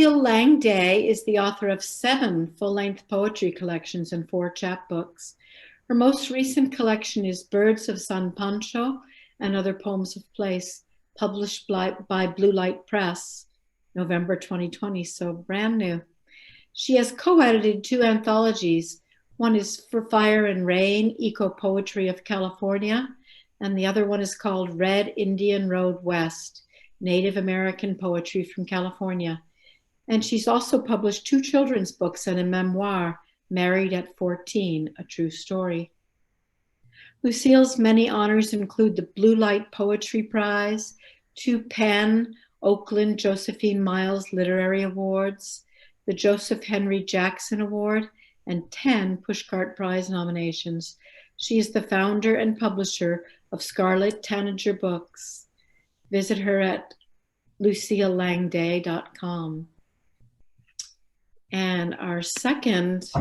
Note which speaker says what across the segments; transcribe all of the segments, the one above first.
Speaker 1: Lucille Langday is the author of 7 full-length poetry collections and 4 chapbooks. Her most recent collection is Birds of San Pancho and Other Poems of Place, published by Blue Light Press, November 2020, so brand new. She has co-edited 2 anthologies. One is For Fire and Rain, ECOPOETRY of California, and the other one is called Red Indian Road West, Native American Poetry from California. And she's also published 2 children's books and a memoir, Married at 14, A True Story. Lucille's many honors include the Blue Light Poetry Prize, 2 Penn, Oakland Josephine Miles Literary Awards, the Joseph Henry Jackson Award, and 10 Pushcart Prize nominations. She is the founder and publisher of Scarlet Tanager Books. Visit her at lucillelangday.com. And our second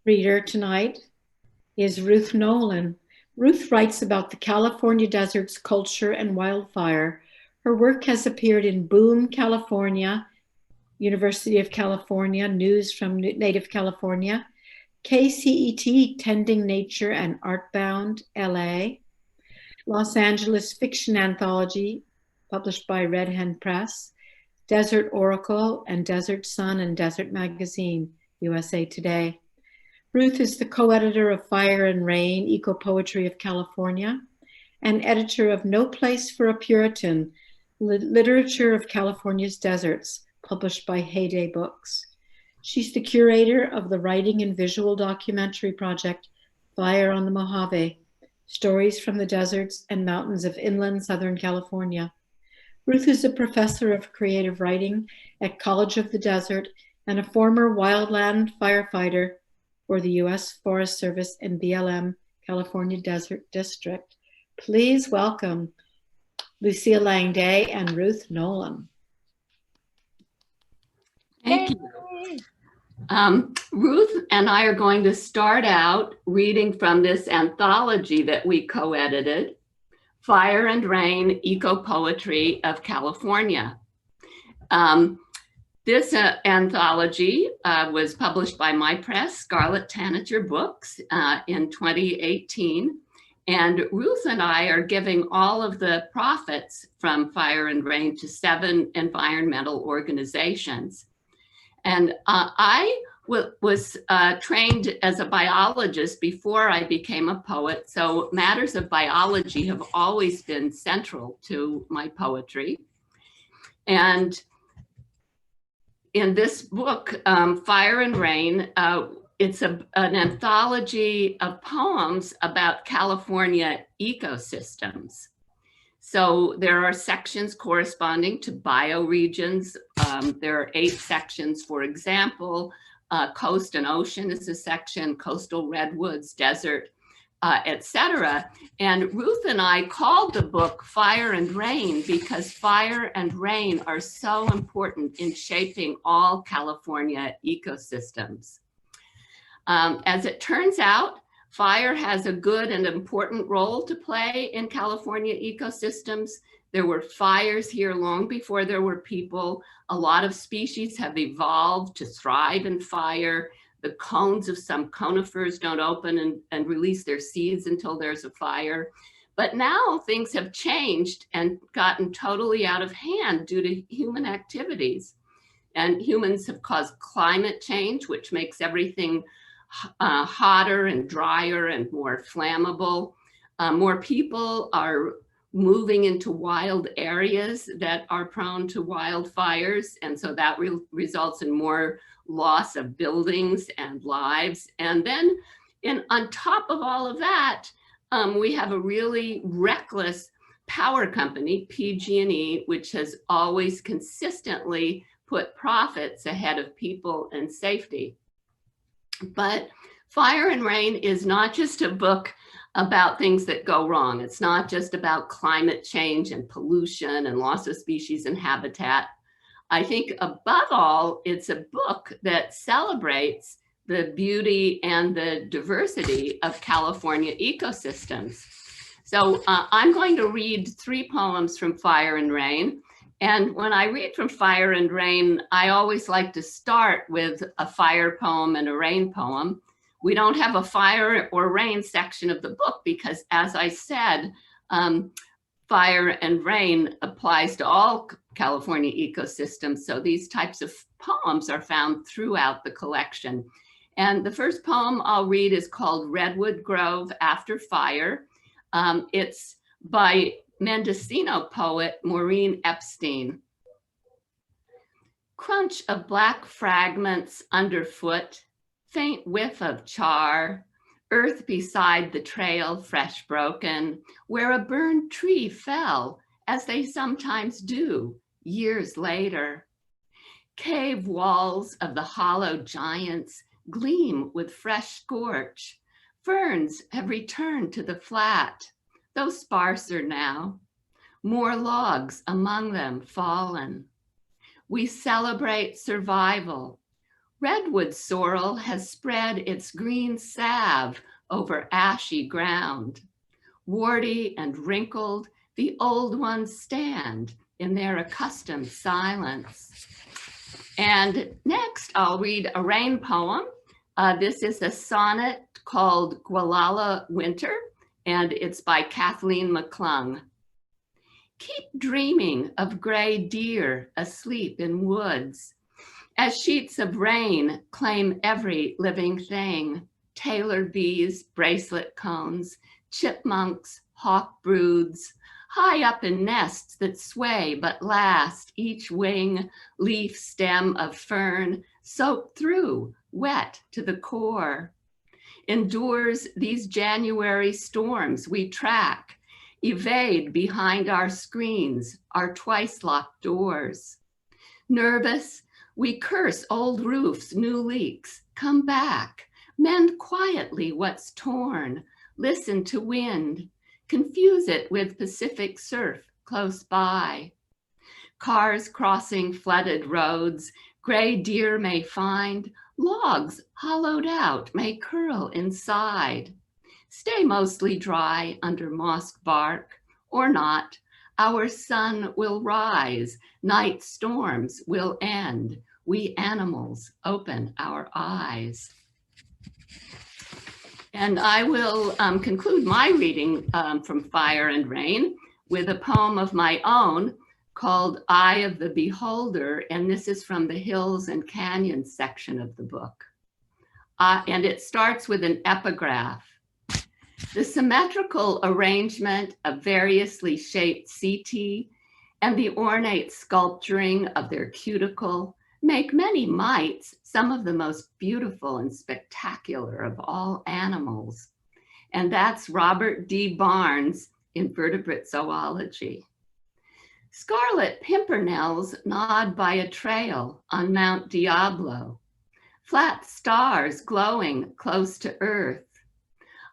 Speaker 1: reader tonight is Ruth Nolan. Ruth writes about the California desert's culture and wildfire. Her work has appeared in Boom, California, University of California, News from Native California, KCET, Tending Nature and Artbound, LA, Los Angeles Fiction Anthology, published by Red Hen Press, Desert Oracle, and Desert Sun and Desert Magazine, USA Today. Ruth is the co-editor of Fire and Rain, ECOPOETRY of California, and editor of No Place for a Puritan, Literature of California's Deserts, published by Heyday Books. She's the curator of the writing and visual documentary project, Fire on the Mojave, Stories from the Deserts and Mountains of Inland Southern California. Ruth is a professor of creative writing at College of the Desert and a former wildland firefighter for the U.S. Forest Service and BLM California Desert District. Please welcome Lucille Langday and Ruth Nolan.
Speaker 2: Thank you. Ruth and I are going to start out reading from this anthology that we co-edited, Fire and Rain, ECOPOETRY of California. This anthology was published by my press, Scarlet Tanager Books, in 2018. And Ruth and I are giving all of the profits from Fire and Rain to 7 environmental organizations. And I was trained as a biologist before I became a poet, so matters of biology have always been central to my poetry. And in this book, Fire and Rain, it's an anthology of poems about California ecosystems. So there are sections corresponding to bioregions. There are 8 sections, for example, coast and ocean is a section, coastal redwoods, desert, etc. And Ruth and I called the book Fire and Rain because fire and rain are so important in shaping all California ecosystems. As it turns out, fire has a good and important role to play in California ecosystems. There were fires here long before there were people. A lot of species have evolved to thrive in fire. The cones of some conifers don't open and release their seeds until there's a fire. But now things have changed and gotten totally out of hand due to human activities. And humans have caused climate change, which makes everything hotter and drier and more flammable. More people are moving into wild areas that are prone to wildfires. And so that results in more loss of buildings and lives. And then on top of all of that, we have a really reckless power company, PG&E, which has always consistently put profits ahead of people and safety. But Fire and Rain is not just a book about things that go wrong. It's not just about climate change and pollution and loss of species and habitat. I think above all, it's a book that celebrates the beauty and the diversity of California ecosystems. So I'm going to read 3 poems from Fire and Rain, And when I read from Fire and Rain, I always like to start with a fire poem and a rain poem. We don't have a fire or rain section of the book because, as I said, fire and rain applies to all California ecosystems. So these types of poems are found throughout the collection. And the first poem I'll read is called Redwood Grove After Fire. It's by Mendocino poet Maureen Epstein. Crunch of black fragments underfoot, faint whiff of char, earth beside the trail fresh broken, where a burned tree fell, as they sometimes do, years later. Cave walls of the hollow giants gleam with fresh scorch. Ferns have returned to the flat, though sparser now. More logs among them fallen. We celebrate survival. Redwood sorrel has spread its green salve over ashy ground. Warty and wrinkled, the old ones stand in their accustomed silence. And next, I'll read a rain poem. This is a sonnet called Gualala Winter, and it's by Kathleen McClung. Keep dreaming of gray deer asleep in woods, as sheets of rain claim every living thing, tailor bees, bracelet cones, chipmunks, hawk broods, high up in nests that sway but last, each wing, leaf, stem of fern, soaked through, wet to the core. Endures these January storms we track, evade behind our screens, our twice locked doors. Nervous, we curse old roofs, new leaks, come back, mend quietly what's torn, listen to wind, confuse it with Pacific surf close by. Cars crossing flooded roads, gray deer may find, logs hollowed out may curl inside. Stay mostly dry under moss bark, or not, our sun will rise, night storms will end, we animals open our eyes. And I will conclude my reading from Fire and Rain with a poem of my own called Eye of the Beholder, and this is from the Hills and Canyons section of the book. And it starts with an epigraph. The symmetrical arrangement of variously shaped setae and the ornate sculpturing of their cuticle make many mites some of the most beautiful and spectacular of all animals. And that's Robert D. Barnes, Invertebrate Zoology. Scarlet pimpernels nod by a trail on Mount Diablo, flat stars glowing close to earth.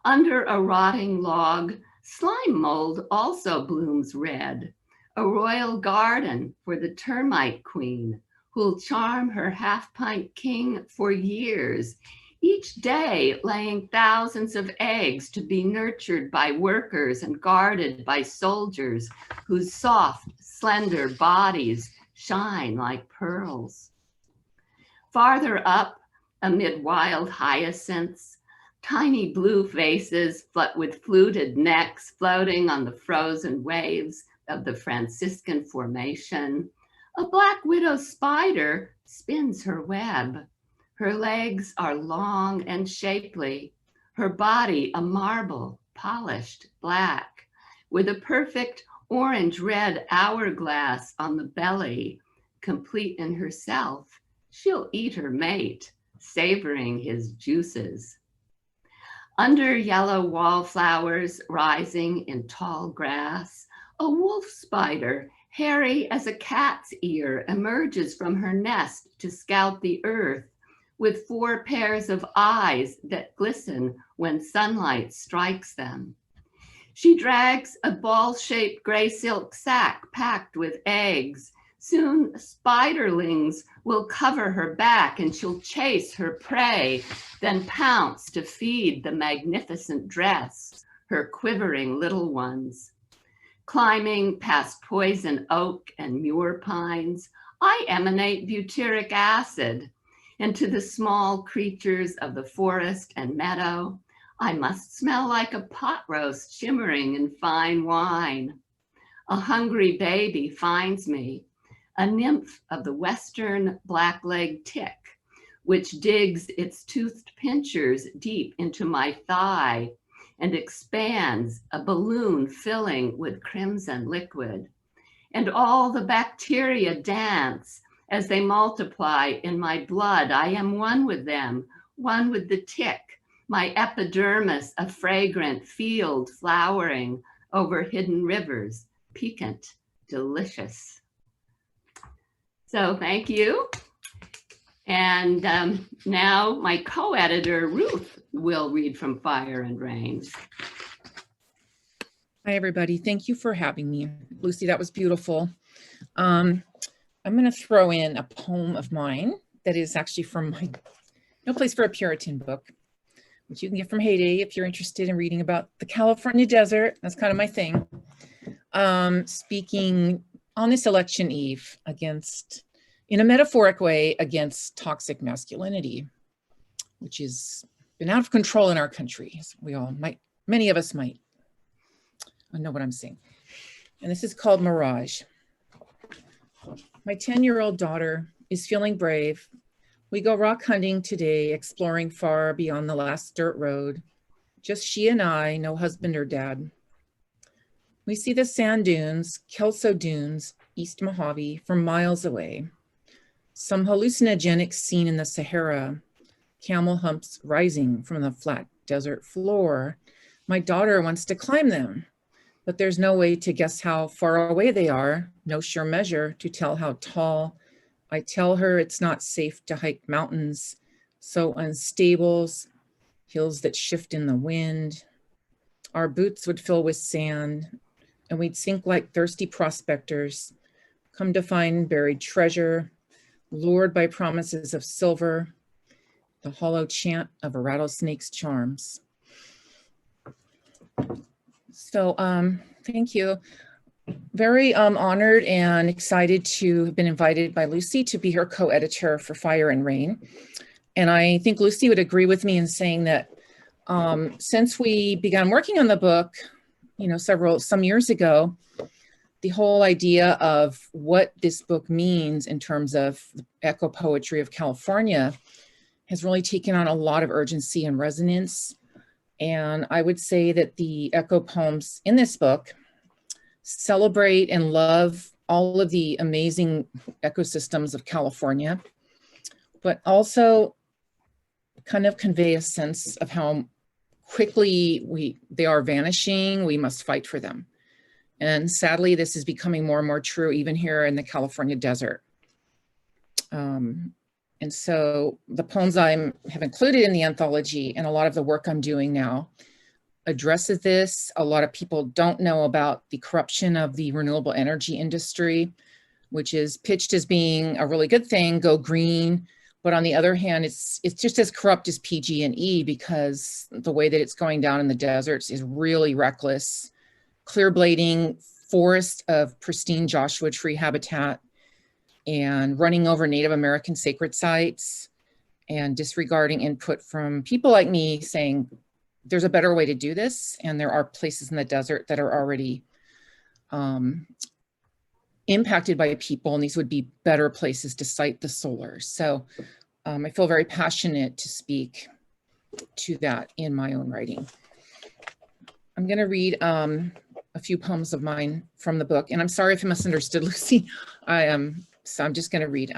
Speaker 2: Under a rotting log, slime mold also blooms red, a royal garden for the termite queen, who'll charm her half-pint king for years, each day laying thousands of eggs to be nurtured by workers and guarded by soldiers whose soft, slender bodies shine like pearls. Farther up, amid wild hyacinths, tiny blue faces with fluted necks floating on the frozen waves of the Franciscan Formation, a black widow spider spins her web. Her legs are long and shapely, her body a marble, polished black, with a perfect orange-red hourglass on the belly. Complete in herself, she'll eat her mate, savoring his juices. Under yellow wallflowers rising in tall grass, a wolf spider, hairy as a cat's ear, emerges from her nest to scout the earth, with 4 pairs of eyes that glisten when sunlight strikes them. She drags a ball-shaped gray silk sack packed with eggs. Soon spiderlings will cover her back and she'll chase her prey, then pounce to feed the magnificent dress, her quivering little ones. Climbing past poison oak and muir pines, I emanate butyric acid. And to the small creatures of the forest and meadow, I must smell like a pot roast shimmering in fine wine. A hungry baby finds me, a nymph of the western black-legged tick, which digs its toothed pincers deep into my thigh and expands, a balloon filling with crimson liquid. And all the bacteria dance as they multiply in my blood. I am one with them, one with the tick, my epidermis a fragrant field flowering over hidden rivers, piquant, delicious. So thank you. And now my co-editor, Ruth, will read from Fire and Rain.
Speaker 3: Hi, everybody. Thank you for having me. Lucy, that was beautiful. I'm going to throw in a poem of mine that is actually from my No Place for a Puritan book, which you can get from Heyday if you're interested in reading about the California desert. That's kind of my thing. Speaking on this election eve against, in a metaphoric way, against toxic masculinity, which has been out of control in our country. We all might, many of us might know what I'm saying. And this is called Mirage. My 10-year-old daughter is feeling brave. We go rock hunting today, exploring far beyond the last dirt road. Just she and I, no husband or dad. We see the sand dunes, Kelso Dunes, East Mojave, from miles away. Some hallucinogenic scene in the Sahara, camel humps rising from the flat desert floor. My daughter wants to climb them, but there's no way to guess how far away they are, no sure measure to tell how tall. I tell her it's not safe to hike mountains, so unstable, hills that shift in the wind. Our boots would fill with sand, and we'd sink like thirsty prospectors, come to find buried treasure, lured by promises of silver, the hollow chant of a rattlesnake's charms. So thank you. Very honored and excited to have been invited by Lucy to be her co-editor for Fire and Rain. And I think Lucy would agree with me in saying that since we began working on the book, you know, some years ago, the whole idea of what this book means in terms of the eco poetry of California has really taken on a lot of urgency and resonance. And I would say that the echo poems in this book celebrate and love all of the amazing ecosystems of California, but also kind of convey a sense of how quickly they are vanishing. We must fight for them. And sadly, this is becoming more and more true even here in the California desert. And so the poems I have included in the anthology and a lot of the work I'm doing now addresses this. A lot of people don't know about the corruption of the renewable energy industry, which is pitched as being a really good thing, go green. But on the other hand, it's just as corrupt as PG&E because the way that it's going down in the deserts is really reckless. Clear blading forests of pristine Joshua tree habitat and running over Native American sacred sites and disregarding input from people like me saying, there's a better way to do this. And there are places in the desert that are already impacted by people, and these would be better places to site the solar. So I feel very passionate to speak to that in my own writing. I'm gonna read a few poems of mine from the book, and I'm sorry if I misunderstood Lucy. So I'm just gonna read.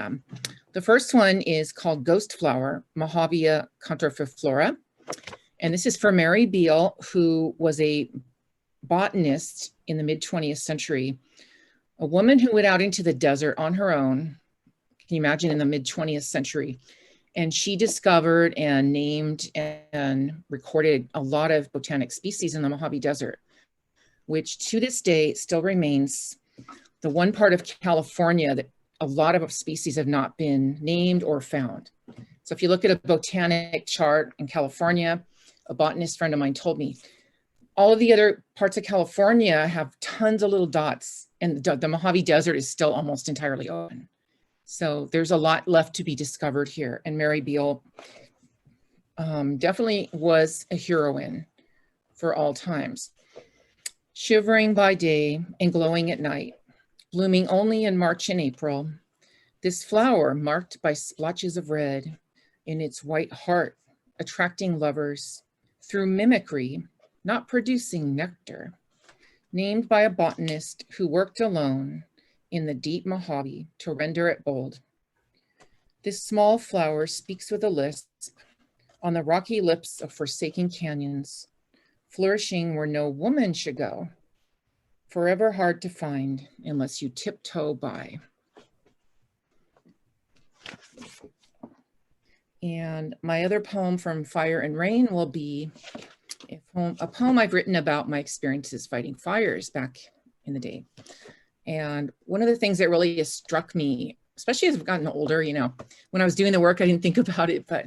Speaker 3: The first one is called Ghost Flower, Mohavia contriflora. And this is for Mary Beale, who was a botanist in the mid-20th century, a woman who went out into the desert on her own. Can you imagine, in the mid-20th century? And she discovered and named and recorded a lot of botanic species in the Mojave Desert, which to this day still remains the one part of California that a lot of species have not been named or found. So if you look at a botanic chart in California, a botanist friend of mine told me, All of the other parts of California have tons of little dots, and the Mojave Desert is still almost entirely open. So there's a lot left to be discovered here. And Mary Beale definitely was a heroine for all times. Shivering by day and glowing at night, blooming only in March and April, this flower marked by splotches of red in its white heart, attracting lovers through mimicry, not producing nectar, named by a botanist who worked alone in the deep Mojave to render it bold. This small flower speaks with a lisp on the rocky lips of forsaken canyons, flourishing where no woman should go, forever hard to find unless you tiptoe by. And my other poem from Fire and Rain will be a poem I've written about my experiences fighting fires back in the day. And one of the things that really has struck me, especially as I've gotten older, you know, when I was doing the work, I didn't think about it, but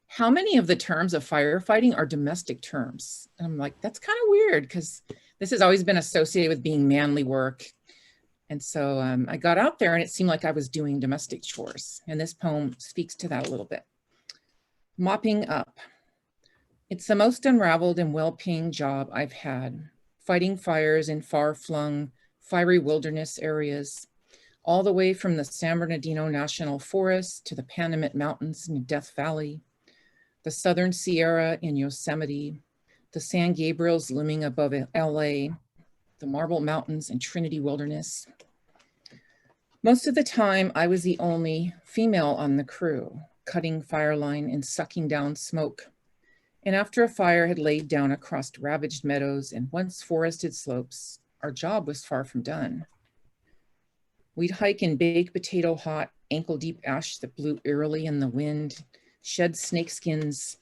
Speaker 3: how many of the terms of firefighting are domestic terms? And I'm like, that's kind of weird, because this has always been associated with being manly work. And so I got out there and it seemed like I was doing domestic chores. And this poem speaks to that a little bit. Mopping up. It's the most unraveled and well-paying job I've had, fighting fires in far-flung, fiery wilderness areas, all the way from the San Bernardino National Forest to the Panamint Mountains in Death Valley, the Southern Sierra in Yosemite, the San Gabriels looming above LA, the Marble Mountains and Trinity Wilderness. Most of the time, I was the only female on the crew, cutting fireline and sucking down smoke. And after a fire had laid down across ravaged meadows and once forested slopes, our job was far from done. We'd hike in baked potato hot, ankle-deep ash that blew eerily in the wind, shed snakeskins,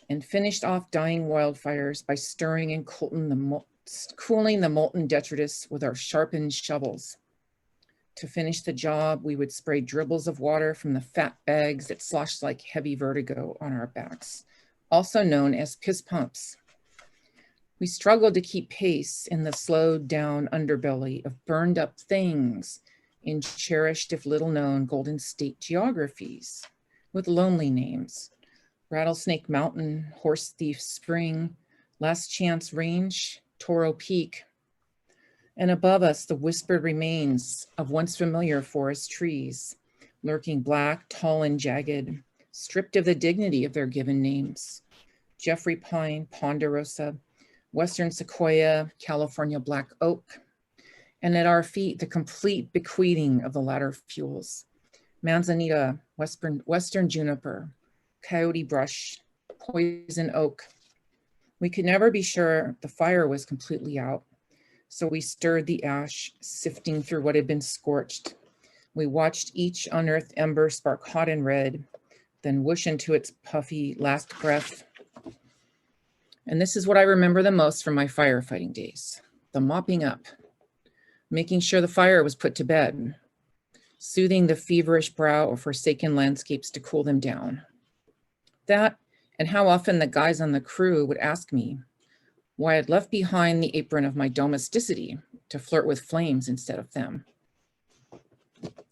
Speaker 3: and finished off dying wildfires by stirring and cooling the molten detritus with our sharpened shovels. To finish the job, we would spray dribbles of water from the fat bags that sloshed like heavy vertigo on our backs, also known as piss pumps. We struggled to keep pace in the slowed down underbelly of burned up things in cherished, if little known, Golden State geographies with lonely names: Rattlesnake Mountain, Horse Thief Spring, Last Chance Range, Toro Peak. And above us, the whispered remains of once familiar forest trees, lurking black, tall, and jagged, stripped of the dignity of their given names: Jeffrey Pine, Ponderosa, Western Sequoia, California Black Oak. And at our feet, the complete bequeathing of the latter fuels: Manzanita, Western Juniper, Coyote Brush, Poison Oak. We could never be sure the fire was completely out, so we stirred the ash, sifting through what had been scorched. We watched each unearthed ember spark hot and red, then whoosh into its puffy last breath. And this is what I remember the most from my firefighting days: the mopping up, making sure the fire was put to bed, soothing the feverish brow of forsaken landscapes to cool them down. That, and how often the guys on the crew would ask me why I'd left behind the apron of my domesticity to flirt with flames instead of them.